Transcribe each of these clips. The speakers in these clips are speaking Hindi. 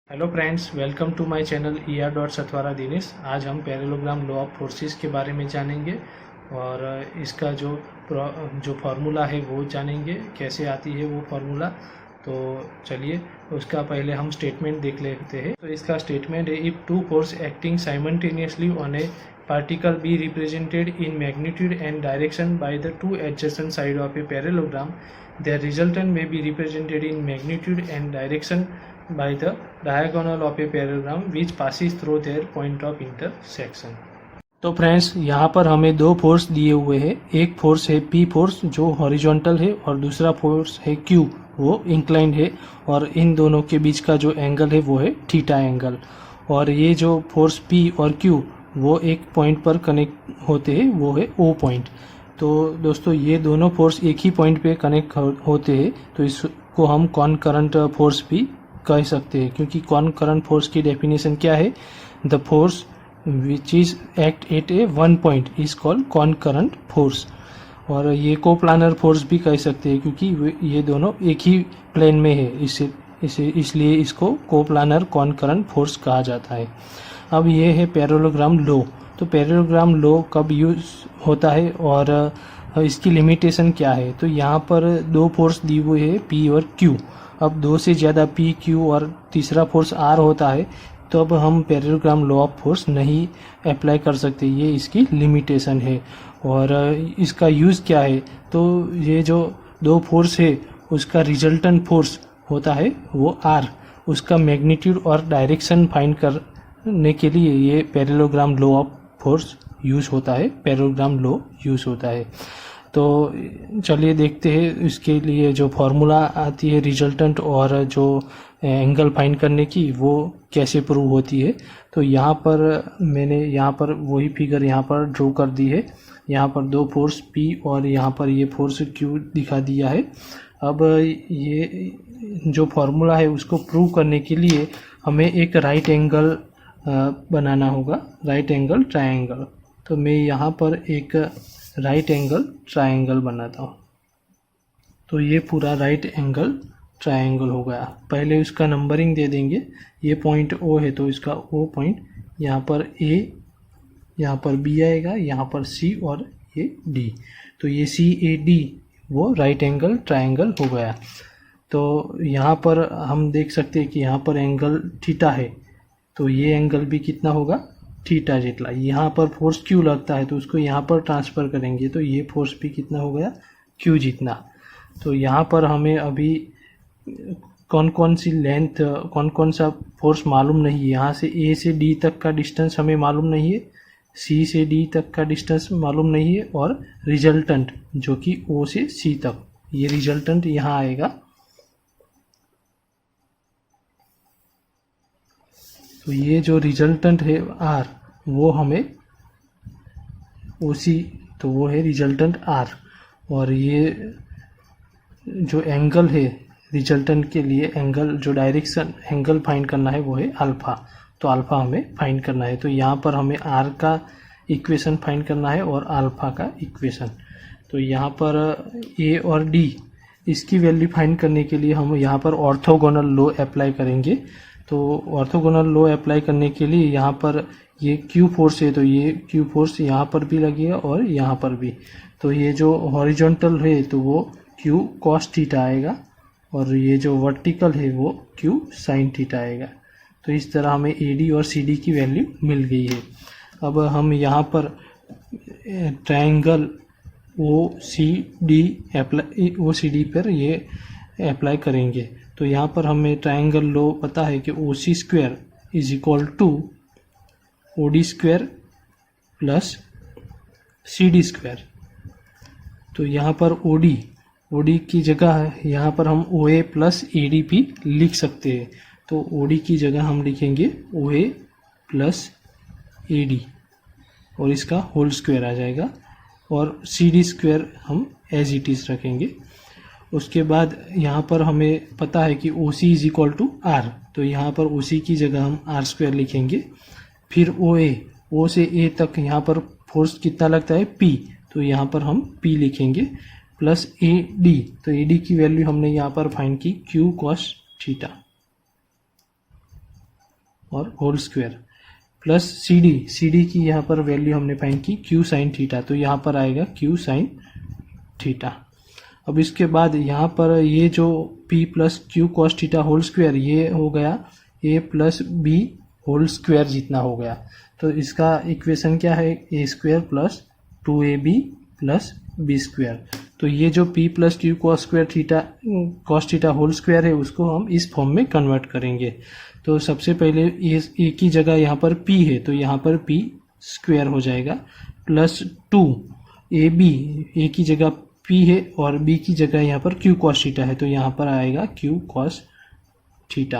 Hello friends, welcome to my channel ER Satwara Dinesh. आज हम पैरेललोग्राम लॉ ऑफ फोर्सेस के बारे में जानेंगे और इसका जो फार्मूला है वो जानेंगे, कैसे आती है वो फार्मूला। तो चलिए उसका पहले हम स्टेटमेंट देख लेते हैं। तो इसका स्टेटमेंट है, if two force acting simultaneously on A particle be represented in magnitude and direction by the two adjacent side of a parallelogram, their resultant may be represented in magnitude and direction by the diagonal of a parallelogram which passes through their point of intersection। तो फ्रेंड्स, यहाँ पर हमें दो फोर्स दिए हुए हैं। एक फोर्स है P फोर्स जो हॉरिजॉन्टल है और दूसरा फोर्स है Q वो इंक्लाइंड है, और इन दोनों के बीच का जो एंगल है वो है थीटा एंगल। और ये जो फोर्स P और Q वो एक पॉइंट पर कनेक्ट होते हैं, वो है O पॉइंट। तो दोस्तों, ये दोनों फोर्स एक ही पॉइंट पे कनेक्ट होते हैं, तो इसको हम कॉनकरंट फोर्स भी कह सकते हैं, क्योंकि कॉनकरंट फोर्स की डेफिनेशन क्या है? The force which is act at A one point is called concurrent force. और ये कोप्लानर फोर्स भी कह सकते हैं, क्योंकि ये दोनों एक ही प्लेन में है, इसलिए इसको कोप्लानर कॉनकरंट फोर्स कहा जाता है। अब ये है पैरेललोग्राम लॉ। तो पैरेललोग्राम लॉ कब यूज होता है और इसकी लिमिटेशन क्या है? तो यहाँ पर दो फोर्स दी हुई है P और Q। अब दो से ज़्यादा P, Q और तीसरा फोर्स R होता है, तो अब हम पैरेललोग्राम लॉ ऑफ फोर्स नहीं अप्लाई कर सकते, ये इसकी लिमिटेशन है। और इसका यूज़ क्या है? तो ये जो दो फोर्स है उसका रिजल्टेंट फोर्स होता है वो R, उसका मैग्नीट्यूड और डायरेक्शन फाइंड करने के लिए ये parallelogram law of force use होता है, पैरेललोग्राम लॉ यूज़ होता है। तो चलिए देखते हैं इसके लिए जो फार्मूला आती है रिजल्टेंट और जो एंगल फाइंड करने की, वो कैसे प्रूव होती है। तो यहाँ पर मैंने यहाँ पर वही फिगर यहाँ पर ड्रॉ कर दी है। यहाँ पर दो फोर्स P और यहाँ पर ये फोर्स Q दिखा दिया है। अब ये जो फार्मूला है उसको प्रूव करने के लिए हमें एक राइट एंगल बनाना होगा, राइट एंगल ट्रायंगल। तो मैं यहाँ पर एक राइट एंगल ट्रायंगल बनाता हूँ। तो ये पूरा राइट एंगल ट्रायंगल हो गया। पहले उसका नंबरिंग दे देंगे। ये पॉइंट O है तो इसका O पॉइंट, यहाँ पर A, यहाँ पर B आएगा, यहाँ पर C और ये D। तो ये CAD वो राइट एंगल ट्रायंगल हो गया। तो यहाँ पर हम देख सकते हैं कि यहाँ पर एंगल थीटा है, तो ये एंगल भी कितना होगा? थीटा जितना। यहाँ पर फोर्स Q लगता है तो उसको यहाँ पर ट्रांसफ़र करेंगे, तो ये फोर्स भी कितना हो गया? Q जितना। तो यहाँ पर हमें अभी कौन कौन सी लेंथ, कौन कौन सा फोर्स मालूम नहीं है। यहाँ से A से D तक का डिस्टेंस हमें मालूम नहीं है, C से D तक का डिस्टेंस मालूम नहीं है, और रिजल्टेंट जो कि O से C तक, ये रिजल्टेंट यहाँ आएगा। तो ये जो रिजल्टेंट है R वो हमें OC, तो वो है रिजल्टेंट R। और ये जो एंगल है रिजल्टेंट के लिए, एंगल जो डायरेक्शन एंगल फाइंड करना है वो है अल्फ़ा। तो अल्फ़ा हमें फाइंड करना है। तो यहाँ पर हमें R का इक्वेशन फाइंड करना है और अल्फ़ा का इक्वेशन। तो यहाँ पर A और D इसकी वैल्यू फाइंड करने के लिए हम यहाँ पर ऑर्थोगोनल लॉ अप्लाई करेंगे। तो ऑर्थोगोनल लॉ अप्लाई करने के लिए यहाँ पर ये Q फोर्स है, तो ये Q फोर्स यहाँ पर भी लगेगा और यहाँ पर भी। तो ये जो हॉरिजॉन्टल है तो वो Q cos थीटा आएगा, और ये जो वर्टिकल है वो Q sin थीटा आएगा। तो इस तरह हमें AD और CD की वैल्यू मिल गई है। अब हम यहाँ पर ट्रायंगल OCD पर ये अप्लाई करेंगे। तो यहाँ पर हमें ट्रायंगल लॉ पता है कि OC square is equal to OD square plus CD square. तो यहाँ पर OD की जगह यहाँ पर हम OA प्लस AD भी लिख सकते हैं। तो OD की जगह हम लिखेंगे OA प्लस AD और इसका होल स्क्वायर आ जाएगा, और CD स्क्वायर हम एज इट इज़ रखेंगे। उसके बाद यहाँ पर हमें पता है कि OC is equal to R, तो यहाँ पर OC की जगह हम R स्क्वायर लिखेंगे। फिर OA, O से A तक यहाँ पर फोर्स कितना लगता है? P, तो यहाँ पर हम P लिखेंगे, प्लस AD। तो AD की वैल्यू हमने यहाँ पर फाइंड की Q cos थीटा। और whole square plus C D की यहाँ पर वैल्यू हमने फाइंड की क्यू साइन थीटा, तो यहाँ पर आएगा क्यू साइन थीटा। अब इसके बाद यहाँ पर ये जो p plus Q cos theta whole square ये हो गया a plus B whole square जितना हो गया। तो इसका इक्वेशन क्या है, A square plus 2ab plus B square. तो ये जो p plus Q cos theta whole square है उसको हम इस फॉर्म में कन्वर्ट करेंगे। तो सबसे पहले ये ए की जगह यहाँ पर p है तो यहाँ पर p स्क्वायर हो जाएगा प्लस 2ab, ए की जगह p है और b की जगह यहाँ पर q कॉस थीटा है तो यहाँ पर आएगा q cos theta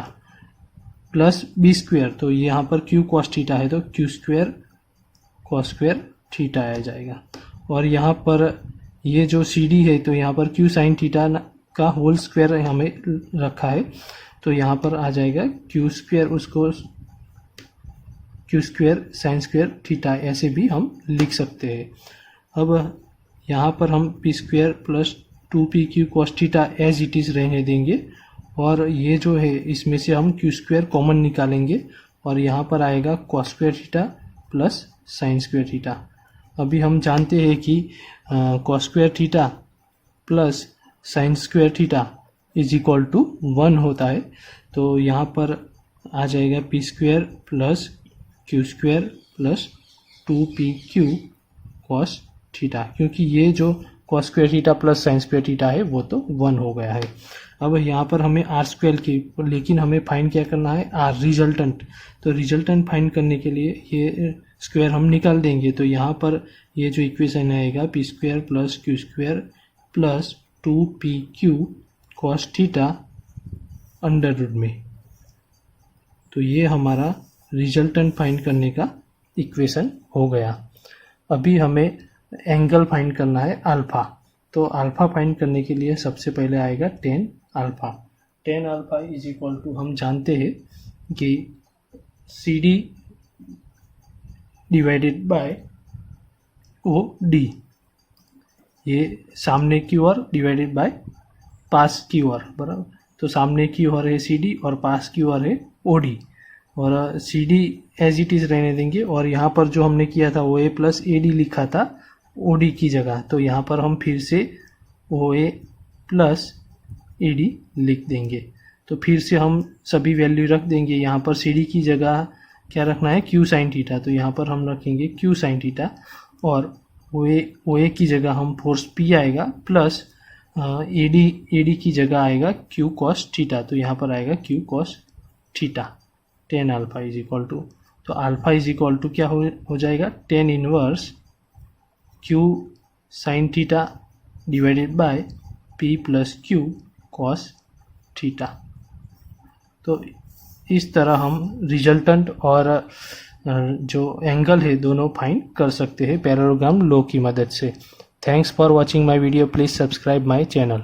plus B square. तो यहाँ पर q कॉस थीटा है तो q square cos square theta आ जाएगा। और यहाँ पर ये जो सी डी है तो यहाँ पर q साइन थीटा का होल स्क्वायर हमें रखा है तो यहाँ पर आ जाएगा q स्क्वायर, उसको q square sine square theta ऐसे भी हम लिख सकते हैं। अब यहाँ पर हम p square plus 2pq cos theta as it is रहने देंगे और ये जो है इसमें से हम q स्क्वायर कॉमन निकालेंगे और यहाँ पर आएगा cos square theta plus sine square theta. अभी हम जानते हैं कि cos square theta plus sine square theta is equal to 1 होता है। तो यहाँ पर आ जाएगा p square plus q square plus 2pq cos theta, क्योंकि ये जो cos square theta plus sine square theta है वो तो 1 हो गया है। अब यहाँ पर हमें आर स्क्वायर की, लेकिन हमें फाइंड क्या करना है, आर रिजल्टेंट। तो रिजल्टेंट फाइंड करने के लिए ये स्क्वायर हम निकाल देंगे। तो यहाँ पर ये जो इक्वेशन आएगा p square plus q square plus 2pq cos theta under root में। तो ये हमारा रिजल्टेंट फाइंड करने का इक्वेशन हो गया। अभी हमें एंगल फाइंड करना है अल्फा। तो अल्फा फाइंड करने के लिए सबसे पहले आएगा tan alpha. Tan alpha is equal to, हम जानते हैं कि C D divided by O D, ये सामने की ओर डिवाइडेड बाय पास की ओर, बराबर। तो सामने की ओर है सी डी और पास की ओर है ओ डी, और C D as it is रहने देंगे। और यहाँ पर जो हमने किया था ओ ए प्लस ए डी लिखा था ओ डी की जगह, तो यहाँ पर हम फिर से ओ ए प्लस ए डी लिख देंगे। तो फिर से हम सभी वैल्यू रख देंगे। यहाँ पर सी डी की जगह क्या रखना है, क्यू साइन थीटा, तो यहाँ पर हम रखेंगे क्यू साइन थीटा। और ओ ए की जगह हम फोर्स पी आएगा प्लस ए डी की जगह आएगा क्यू कॉस थीटा, तो यहाँ पर आएगा Q cos theta. Tan alpha is equal to, तो अल्फा इज इक्वल टू क्या हो जाएगा, tan inverse Q sine theta divided by P plus Q cos theta. तो इस तरह हम रिजल्टेंट और जो एंगल है दोनों फाइंड कर सकते हैं पैरेललोग्राम लॉ की मदद से। Thanks for watching my video, please subscribe my channel.